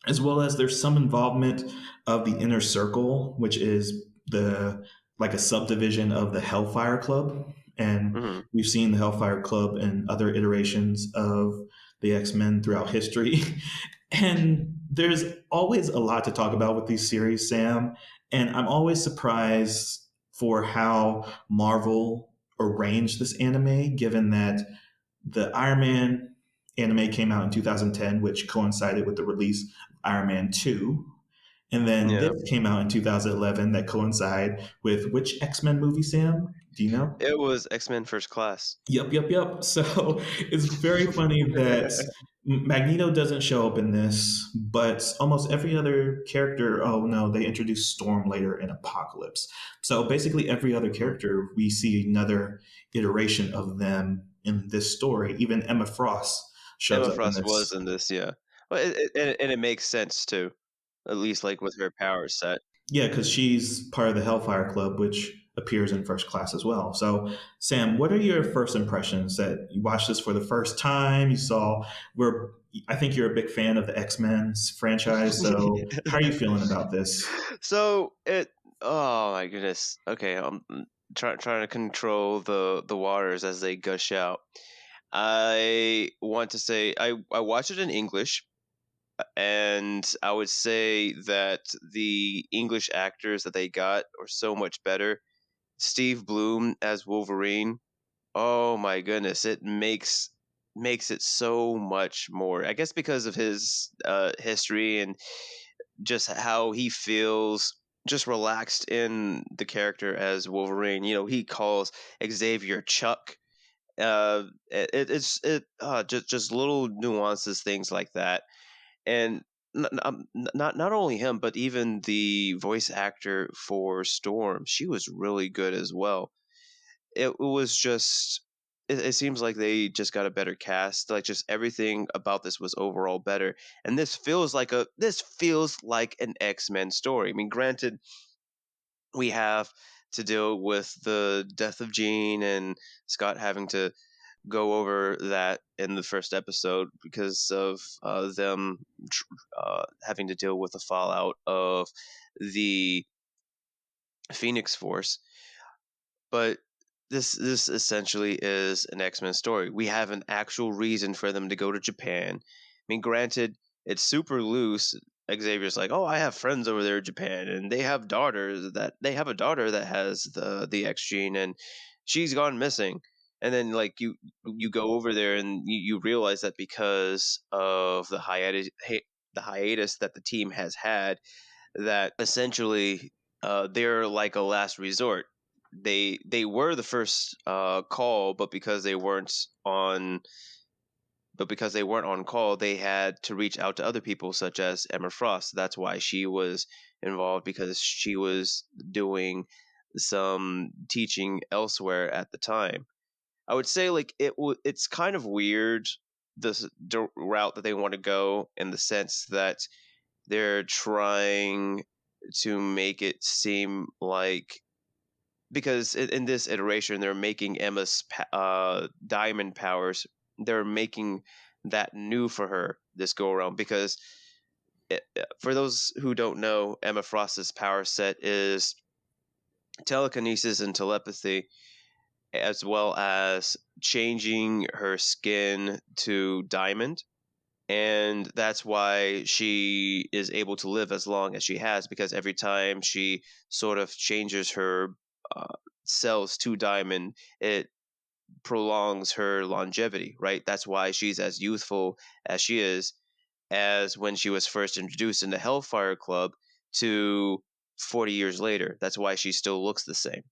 As well as there's some involvement of the Inner Circle, which is the like a subdivision of the Hellfire Club. And Mhm. we've seen the Hellfire Club in other iterations of the X-Men throughout history. And there's always a lot to talk about with these series, Sam. And I'm always surprised for how Marvel arranged this anime, given that the Iron Man anime came out in 2010, which coincided with the release of Iron Man 2. And then Yeah. this came out in 2011 that coincide with which X-Men movie, Sam? Do you know? It was X-Men First Class. Yep, yep, yep. So it's very funny that Magneto doesn't show up in this, but almost every other character. Oh no, they introduced Storm later in Apocalypse. So basically, every other character, we see another iteration of them in this story. Even Emma Frost shows Emma up in Frost was this. in this, yeah. Well, and it makes sense too, at least like with her power set. Yeah, because she's part of the Hellfire Club, which appears in First Class as well. So, Sam, what are your first impressions that you watched this for the first time? You saw, we're, I think you're a big fan of the X Men's franchise. So, how are you feeling about this? So it. Oh my goodness. Okay, I'm trying to control the waters as they gush out. I want to say I watched it in English, and I would say that the English actors that they got are so much better. Steve Bloom as Wolverine. Oh my goodness, it makes it so much more. I guess because of his history and just how he feels just relaxed in the character as Wolverine. You know, he calls Xavier Chuck. It's just little nuances, things like that, and not only him, but even the voice actor for Storm, she was really good as well. It was just it seems like they just got a better cast. Like just everything about this was overall better. And this feels like an X-Men story. I mean, granted, we have to deal with the death of Jean and Scott having to go over that in the first episode because of them having to deal with the fallout of the Phoenix Force. But this essentially is an X-Men story. We have an actual reason for them to go to Japan. I mean, granted, it's super loose. Xavier's like, "Oh, I have friends over there in Japan, and they have a daughter that has the X gene, and she's gone missing." And then like you go over there and you realize that because of the hiatus that the team has had, that essentially they're like a last resort. They were the first call, but because they weren't on call, they had to reach out to other people, such as Emma Frost. That's why she was involved, because she was doing some teaching elsewhere at the time. I would say like it's kind of weird this route that they want to go, in the sense that they're trying to make it seem like, because in this iteration they're making Emma's diamond powers, they're making that new for her this go around, because for those who don't know, Emma Frost's power set is telekinesis and telepathy, as well as changing her skin to diamond. And that's why she is able to live as long as she has, because every time she sort of changes her uh, cells to diamond, it prolongs her longevity, right? That's why she's as youthful as she is, as when she was first introduced in the Hellfire Club, to 40 years later. That's why she still looks the same.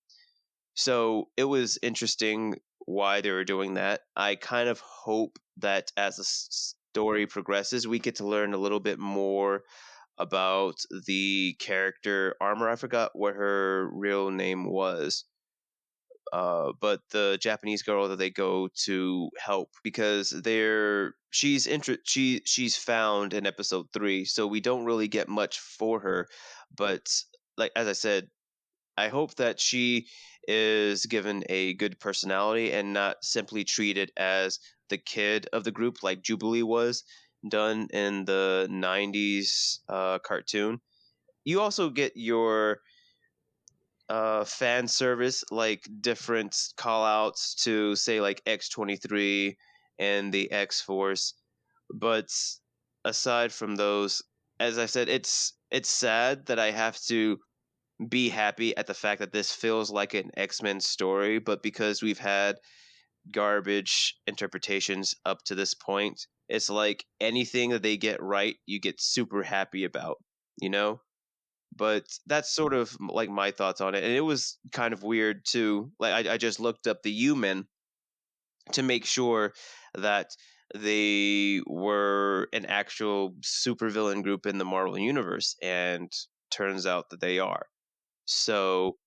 So it was interesting why they were doing that. I kind of hope that as the story progresses, we get to learn a little bit more about the character Armor. I forgot what her real name was. But the Japanese girl that they go to help, because she's found in episode 3, so we don't really get much for her. But like as I said, I hope that she is given a good personality and not simply treated as the kid of the group like Jubilee was done in the 90s cartoon. You also get your fan service, like different call outs to, say, like X-23 and the X-Force. But aside from those, as I said, it's sad that I have to be happy at the fact that this feels like an X-Men story, but because we've had garbage interpretations up to this point, it's like anything that they get right, you get super happy about, you know? But that's sort of like my thoughts on it, and it was kind of weird too. Like I just looked up the U-Men to make sure that they were an actual supervillain group in the Marvel universe, and turns out that they are. So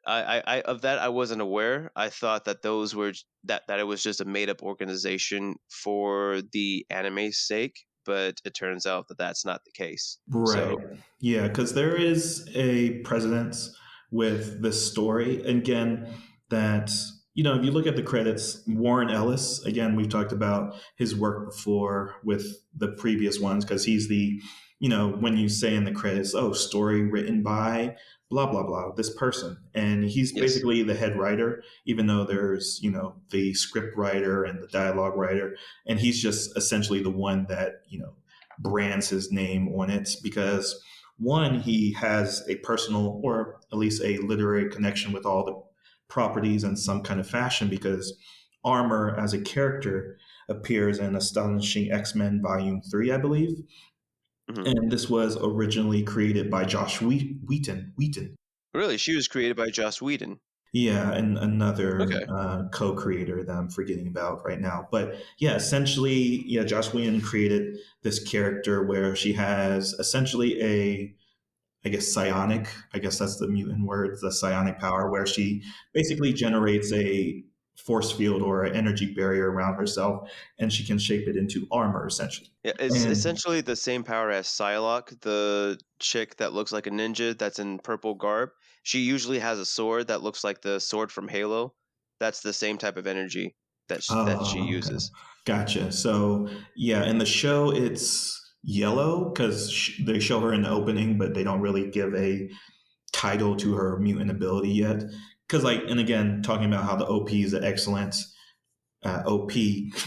I of that I wasn't aware. I thought that those were that it was just a made up organization for the anime's sake, but it turns out that that's not the case. Right. So, Yeah, because there is a precedence with this story. Again, that, if you look at the credits, Warren Ellis, again, we've talked about his work before with the previous ones, because he's when you say in the credits, oh, story written by blah, blah, blah, this person. And he's yes. basically the head writer, even though there's, the script writer and the dialogue writer. And he's just essentially the one that, brands his name on it because one, he has a personal or at least a literary connection with all the properties in some kind of fashion because Armor as a character appears in Astonishing X-Men Volume 3, I believe. Mhm. And this was originally created by Josh Wheaton. Really? She was created by Joss Whedon. Yeah, and another Okay. co-creator that I'm forgetting about right now. But yeah, essentially, yeah, Josh Whedon created this character where she has essentially I guess, psionic. I guess that's the mutant word, the psionic power, where she basically generates a force field or an energy barrier around herself, and she can shape it into armor, essentially. Yeah, it's And essentially the same power as Psylocke, the chick that looks like a ninja that's in purple garb. She usually has a sword that looks like the sword from Halo. That's the same type of energy that she okay, uses. gotcha. So yeah, in the show, it's yellow because they show her in the opening, but they don't really give a title to her mutant ability yet. Because and again, talking about how the OP is an excellent OP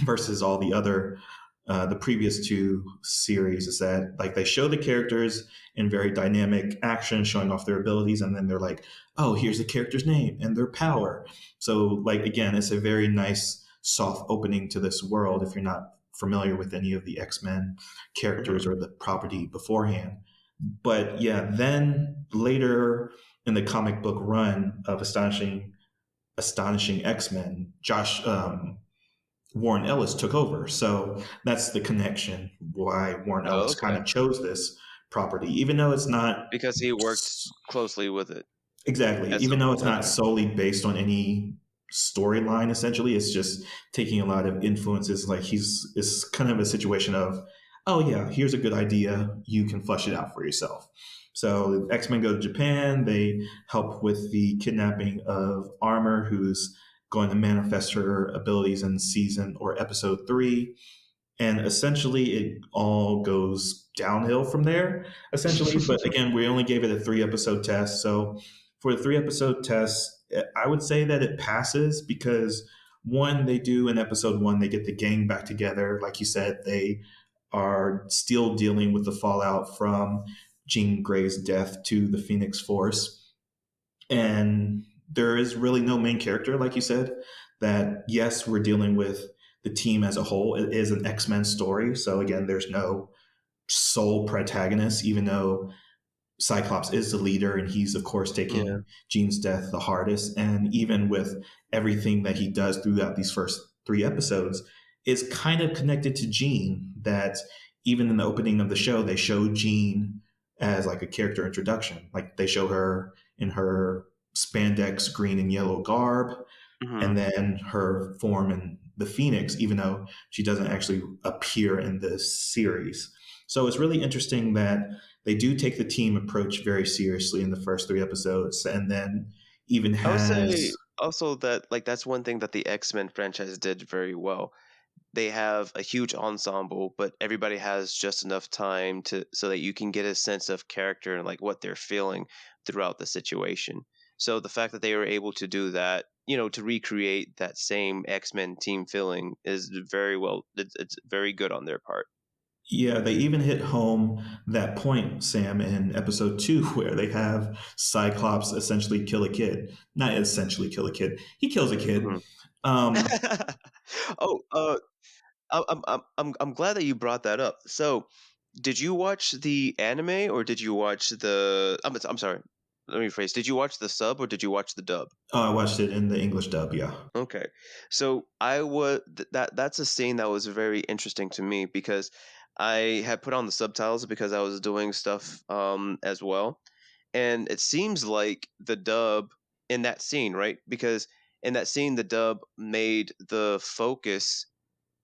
versus all the previous two series is that they show the characters in very dynamic action, showing off their abilities, and then they're like, oh, here's the character's name and their power. So again, it's a very nice soft opening to this world if you're not familiar with any of the X-Men Hmm. characters or the property beforehand. But yeah, then later in the comic book run of Astonishing X-Men, Warren Ellis took over. So that's the connection why Warren Oh, Ellis kind okay. of chose this property, even though it's not Because he worked closely with it exactly, at even some though point. it's not Okay. solely based on any storyline, essentially, it's just taking a lot of influences. It's kind of a situation of, oh, yeah, here's a good idea. You can flesh it out for yourself. So X-Men go to Japan. They help with the kidnapping of Armor, who's going to manifest her abilities in season or episode 3, and essentially it all goes downhill from there essentially. But again, we only gave it a 3 episode test, so for the 3 episode test, I would say that it passes because one, they do in episode 1, they get the gang back together. Like you said, they are still dealing with the fallout from Jean Grey's death to the Phoenix Force, and there is really no main character, like you said. That yes, we're dealing with the team as a whole. It is an X-Men story, so again, there's no sole protagonist, even though Cyclops is the leader, and he's of course Yeah. taking Jean's death the hardest. And even with everything that he does throughout these first 3 episodes, is kind of connected to Jean. That even in the opening of the show, they show Jean as a character introduction. Like they show her in her spandex green and yellow garb, and Hmm. then her form in the Phoenix, even though she doesn't actually appear in this series. So it's really interesting that they do take the team approach very seriously in the first 3 episodes, and then even I would has say also that that's one thing that the X-Men franchise did very well. They have a huge ensemble, but everybody has just enough time to so that you can get a sense of character and what they're feeling throughout the situation. So the fact that they were able to do that, to recreate that same X-Men team feeling is very well. It's very good on their part. yeah, they even hit home that point, Sam, in episode 2, where they have Cyclops essentially kill a kid. Not essentially kill a kid. He kills a kid. Mhm. Um, Oh, I'm glad that you brought that up. So did you watch the anime or did you watch the? I'm sorry. Let me rephrase. Did you watch the sub or did you watch the dub? Oh, I watched it in the English dub. Yeah. Okay. So I was that's a scene that was very interesting to me because I had put on the subtitles because I was doing stuff as well. And it seems like the dub in that scene, right? Because in that scene the dub made the focus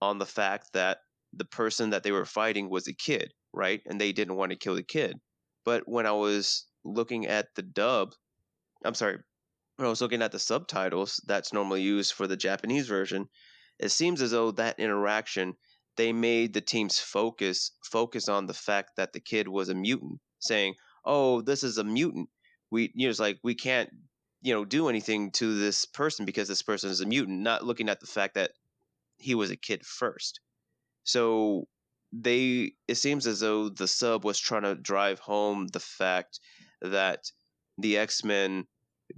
on the fact that the person that they were fighting was a kid, right? And they didn't want to kill the kid. But when I was looking at the dub, I'm sorry, when I was looking at the subtitles that's normally used for the Japanese version, it seems as though that interaction they made the team's focus on the fact that the kid was a mutant, saying, "Oh, this is a mutant. It's like we can't, do anything to this person because this person is a mutant." Not looking at the fact that he was a kid first. So it seems as though the sub was trying to drive home the fact that the X-Men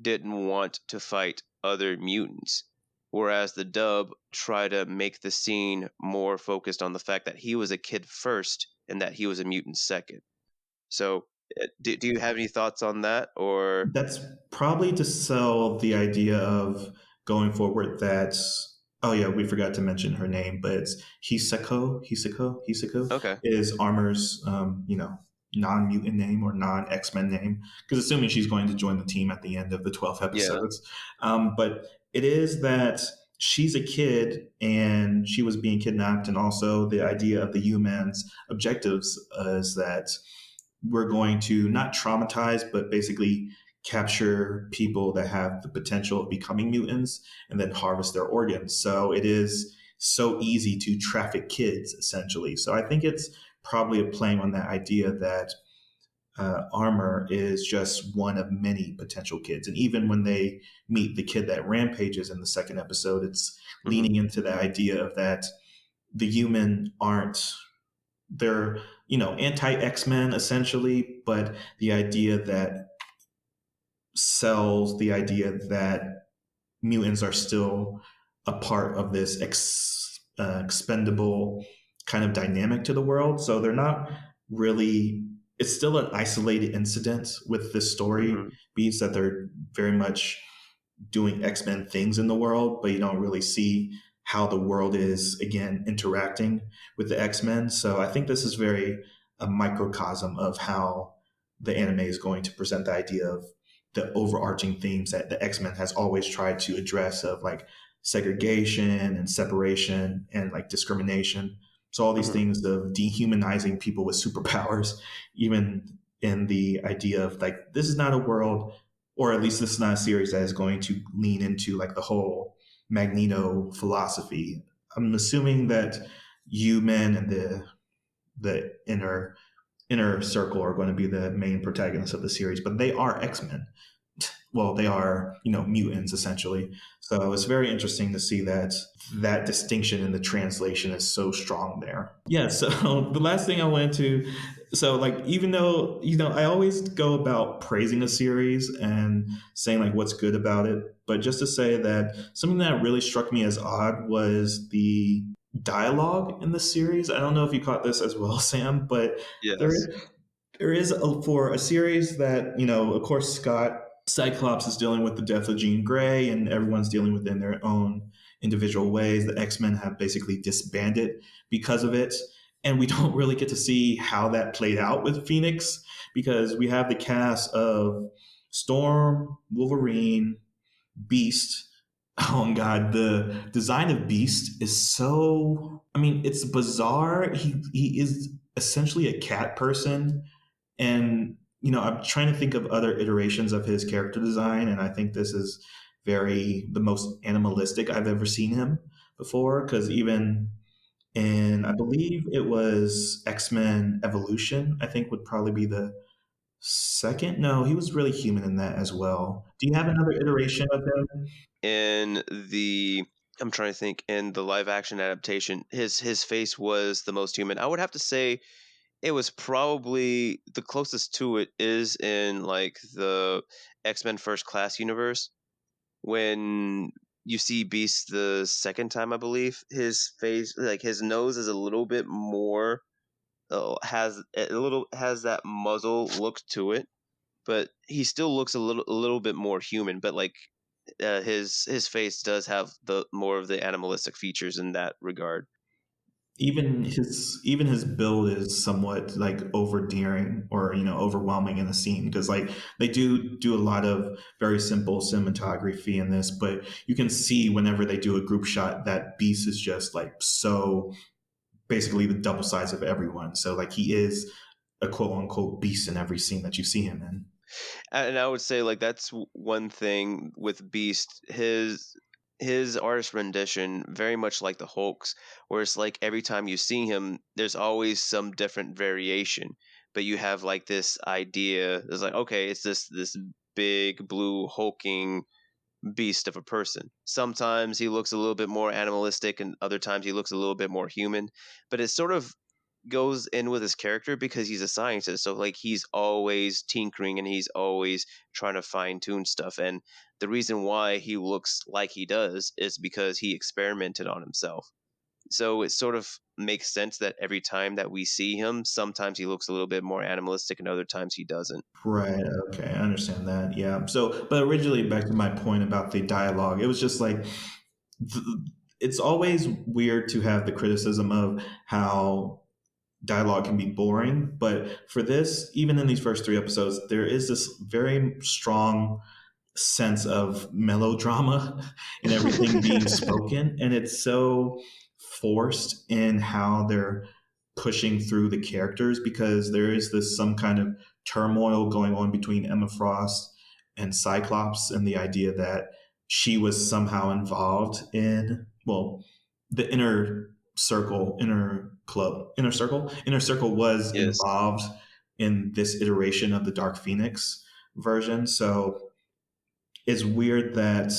didn't want to fight other mutants, whereas the dub tried to make the scene more focused on the fact that he was a kid first and that he was a mutant second. So, do you have any thoughts on that, or? That's probably to sell the idea of going forward that, oh yeah, we forgot to mention her name, but it's Hisako Okay, is Armor's, non-mutant name or non-X-Men name, because assuming she's going to join the team at the end of the 12 yeah, episodes. But it is that she's a kid and she was being kidnapped, and also the idea of the humans' objectives is that we're going to not traumatize, but basically capture people that have the potential of becoming mutants and then harvest their organs. So it is so easy to traffic kids, essentially. So I think it's probably a playing on that idea that Armor is just one of many potential kids. And even when they meet the kid that rampages in the second episode, it's hmm, leaning into the idea of that the human aren't they're anti X-Men essentially, but the idea that sells the idea that mutants are still a part of this expendable kind of dynamic to the world. So they're not really. It's still an isolated incident with this story hmm, beats that they're very much doing X-Men things in the world, but you don't really see how the world is again interacting with the X-Men. So I think this is very a microcosm of how the anime is going to present the idea of the overarching themes that the X-Men has always tried to address of like segregation and separation and like discrimination. So all these hmm, things of dehumanizing people with superpowers, even in the idea of like this is not a world, or at least this is not a series that is going to lean into like the whole Magneto philosophy. I'm assuming that you men and the inner circle are going to be the main protagonists of the series, but they are X-Men. Well, they are, mutants essentially. So it's very interesting to see that that distinction in the translation is so strong there. Yeah. So the last thing I went to, so like, even though, I always go about praising a series and saying like what's good about it, but just to say that something that really struck me as odd was the dialogue in the series. I don't know if you caught this as well, Sam, but yes, there there is for a series that of course Scott Cyclops is dealing with the death of Jean Grey, and everyone's dealing within their own individual ways. The X-Men have basically disbanded because of it, and we don't really get to see how that played out with Phoenix because we have the cast of Storm, Wolverine, Beast. Oh God, the design of Beast is so. I mean, it's bizarre. He is essentially a cat person, and I'm trying to think of other iterations of his character design, and I think this is the most animalistic I've ever seen him before. Because even in, I believe it was X-Men Evolution, I think would probably be the second. No, he was really human in that as well. Do you have another iteration of him? in the I'm trying to think in the live action adaptation, his face was the most human. I would have to say it was probably the closest to it is in like the X-Men First Class universe when you see Beast the second time, I believe his face, like his nose, is a little bit more. has that muzzle look to it, but he still looks a little bit more human. But like his face does have the more of the animalistic features in that regard. Even his build is somewhat like overdeering or overwhelming in the scene, because like they do a lot of very simple cinematography in this, but you can see whenever they do a group shot that Beast is just like so basically the double size of everyone. So like he is a quote unquote beast in every scene that you see him in. And I would say like that's one thing with Beast. His artist rendition very much like the Hulk's, where it's like every time you see him, there's always some different variation. But you have like this idea. It's like, okay, it's this big blue hulking beast of a person. Sometimes he looks a little bit more animalistic, and other times he looks a little bit more human. But it sort of goes in with his character because he's a scientist. So like he's always tinkering and he's always trying to fine tune stuff. And the reason why he looks like he does is because he experimented on himself. So it sort of makes sense that every time that we see him, sometimes he looks a little bit more animalistic and other times he doesn't. Right. Okay. I understand that. Yeah. So, but originally, back to my point about the dialogue, it was just like th- it's always weird to have the criticism of how dialogue can be boring. But for this, even in these first three episodes, there is this very strong sense of melodrama and everything being spoken, and it's so forced in how they're pushing through the characters, because there is this some kind of turmoil going on between Emma Frost and Cyclops, and the idea that she was somehow involved in, well, the inner circle was Yes. involved in this iteration of the Dark Phoenix version. So it's weird that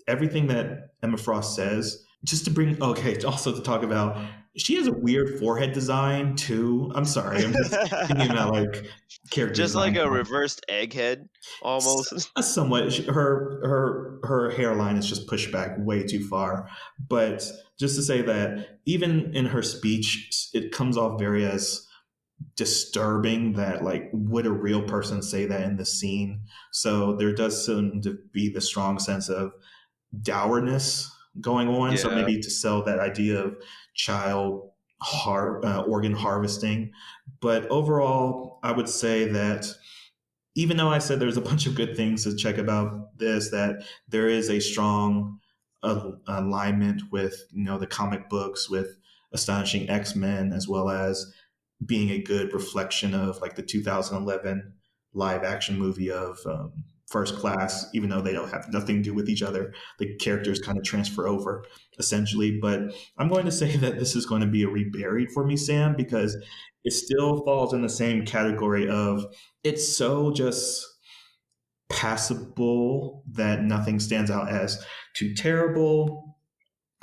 everything that Emma Frost says, just to bring, okay, also to talk about, she has a weird forehead design too. I'm sorry, I'm just thinking about like character Just like design. a reversed egghead almost. Somewhat, her hairline is just pushed back way too far. But just to say that even in her speech, it comes off very as disturbing, that like would a real person say that in the scene. So there does seem to be the strong sense of dourness going on, so Yeah. maybe to sell that idea of child organ harvesting. But overall, I would say that even though I said there's a bunch of good things to check about this, that there is a strong alignment with the comic books, with Astonishing X-Men, as well as being a good reflection of like the 2011 live action movie of First Class, even though they don't have nothing to do with each other. The characters kind of transfer over essentially. But I'm going to say that this is going to be a reburied for me, Sam, because it still falls in the same category of it's so just passable that nothing stands out as too terrible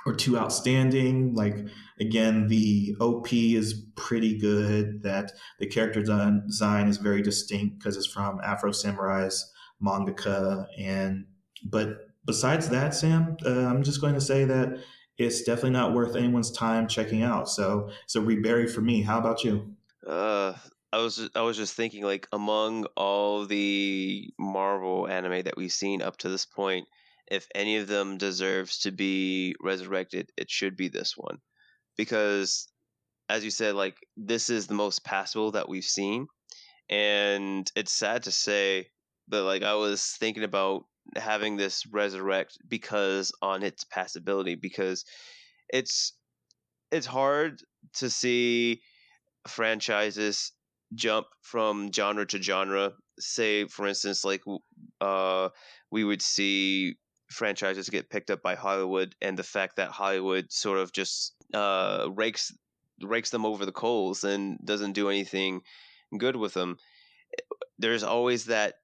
or too outstanding. Like again, the OP is pretty good. That the character design is very distinct because it's from Afro Samurai's mangaka. And but besides that, Sam, I'm just going to say that it's definitely not worth anyone's time checking out. So it's a rebury for me. How about you? Uh, I was just thinking like among all the Marvel anime that we've seen up to this point, if any of them deserves to be resurrected, it should be this one. Because as you said, like this is the most passable that we've seen. And it's sad to say, but like I was thinking about having this resurrect because on its passability, because it's it's hard to see franchises jump from genre to genre. Say, for instance, like uh, we would see franchises get picked up by Hollywood, and the fact that Hollywood sort of just rakes them over the coals and doesn't do anything good with them. There's always that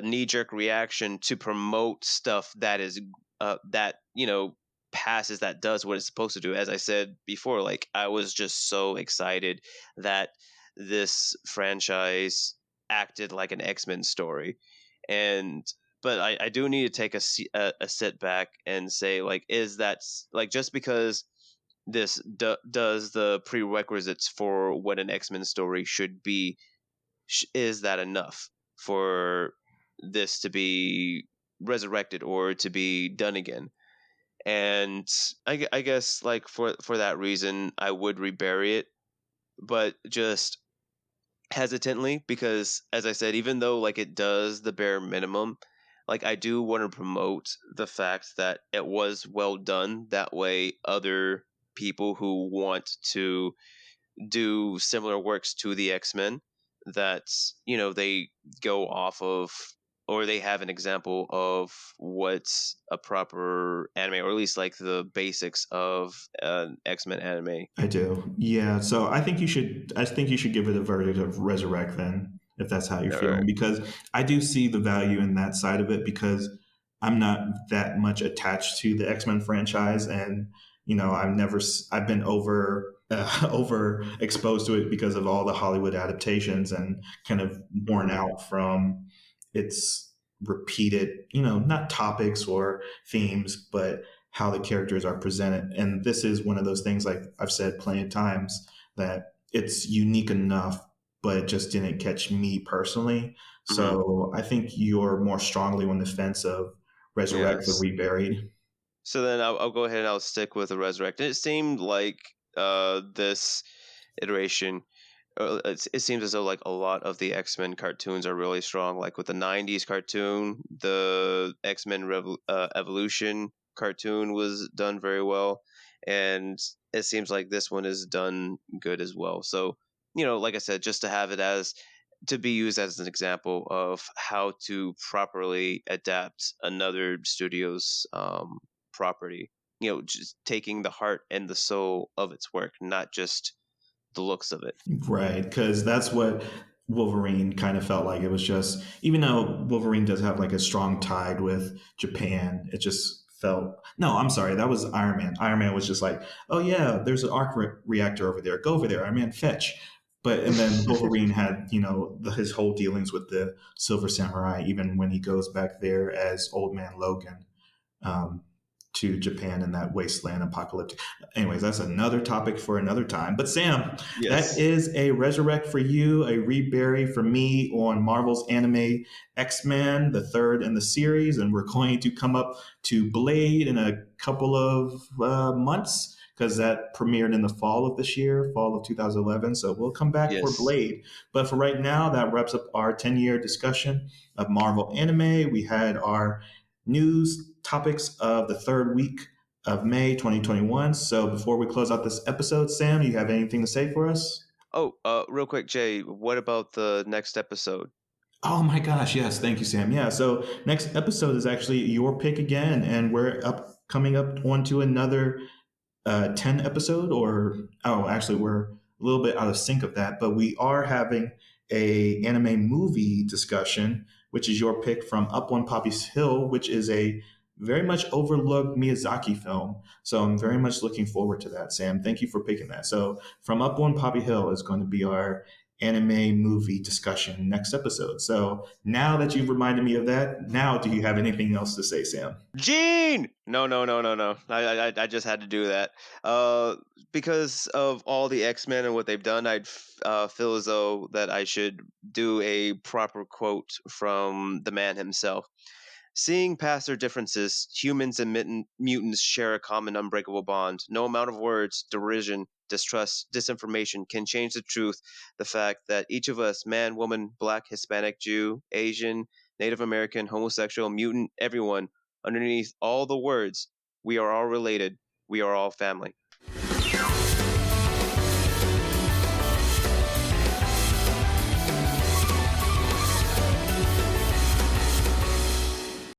knee jerk reaction to promote stuff that is that passes, that does what it's supposed to do. As I said before, like I was just so excited that this franchise acted like an X-Men story, and but I do need to take a sit back and say, like, is that like just because this does the prerequisites for what an X-Men story should be. Is that enough for this to be resurrected or to be done again? And I guess like for that reason, I would rebury it, but just hesitantly, because as I said, even though like it does the bare minimum, like I do want to promote the fact that it was well done. That way other people who want to do similar works to the X-Men, that they go off of, or they have an example of what's a proper anime, or at least like the basics of an X-Men anime. I do. Yeah. So I think you should. I think you should give it a verdict of resurrect then, if that's how you're All feeling, right. because I do see the value in that side of it because I'm not that much attached to the X Men franchise, and I've been over exposed to it because of all the Hollywood adaptations and kind of worn Hmm. out from its repeated, not topics or themes, but how the characters are presented. And this is one of those things, like I've said plenty of times, that it's unique enough, but it just didn't catch me personally. Hmm. So I think you're more strongly on the fence of resurrect the Yes. reburied. So then I'll go ahead and I'll stick with the resurrect. It seemed like this iteration, it seems as though like a lot of the X-Men cartoons are really strong. Like with the '90s cartoon, the X-Men Evolution cartoon was done very well, and it seems like this one is done good as well. So like I said, just to have it as to be used as an example of how to properly adapt another studio's property. Just taking the heart and the soul of its work, not just the looks of it. Right, because that's what Wolverine kind of felt like. It was just, even though Wolverine does have like a strong tide with Japan, it just felt. No, I'm sorry, that was Iron Man. Iron Man was just like, oh yeah, there's an arc reactor over there. Go over there, Iron Man, fetch. But and then Wolverine had his whole dealings with the Silver Samurai, even when he goes back there as Old Man Logan. Um, to Japan in that wasteland apocalyptic. Anyways, that's another topic for another time. But Sam, that Yes. is a resurrect for you, a rebury for me on Marvel's anime X-Men, the third in the series, and we're going to come up to Blade in a couple of months because that premiered in the fall of this year, fall of 2011. So we'll come back for Yes. Blade. But for right now, that wraps up our 10-year discussion of Marvel anime. We had our news topics of the third week of May 2021. So before we close out this episode, Sam, do you have anything to say for us? Oh, real quick, Jay, what about the next episode? Oh my gosh, yes, thank you, Sam. Yeah, so next episode is actually your pick again, and we're coming up onto another 10 episode, or oh actually we're a little bit out of sync of that, but we are having a anime movie discussion, which is your pick from Up One Poppy's Hill, which is a very much overlooked Miyazaki film. So I'm very much looking forward to that, Sam. Thank you for picking that. So from Up One Poppy Hill is going to be our anime movie discussion next episode. So now that you've reminded me of that, now do you have anything else to say, Sam? Gene! No, no, no, no, no. I just had to do that. Uh, because of all the X-Men and what they've done, I'd feel as though that I should do a proper quote from the man himself. Seeing past their differences, humans and mutants share a common unbreakable bond. No amount of words, derision, distrust, disinformation can change the truth. The fact that each of us, man, woman, black, Hispanic, Jew, Asian, Native American, homosexual, mutant, everyone, underneath all the words, we are all related. We are all family.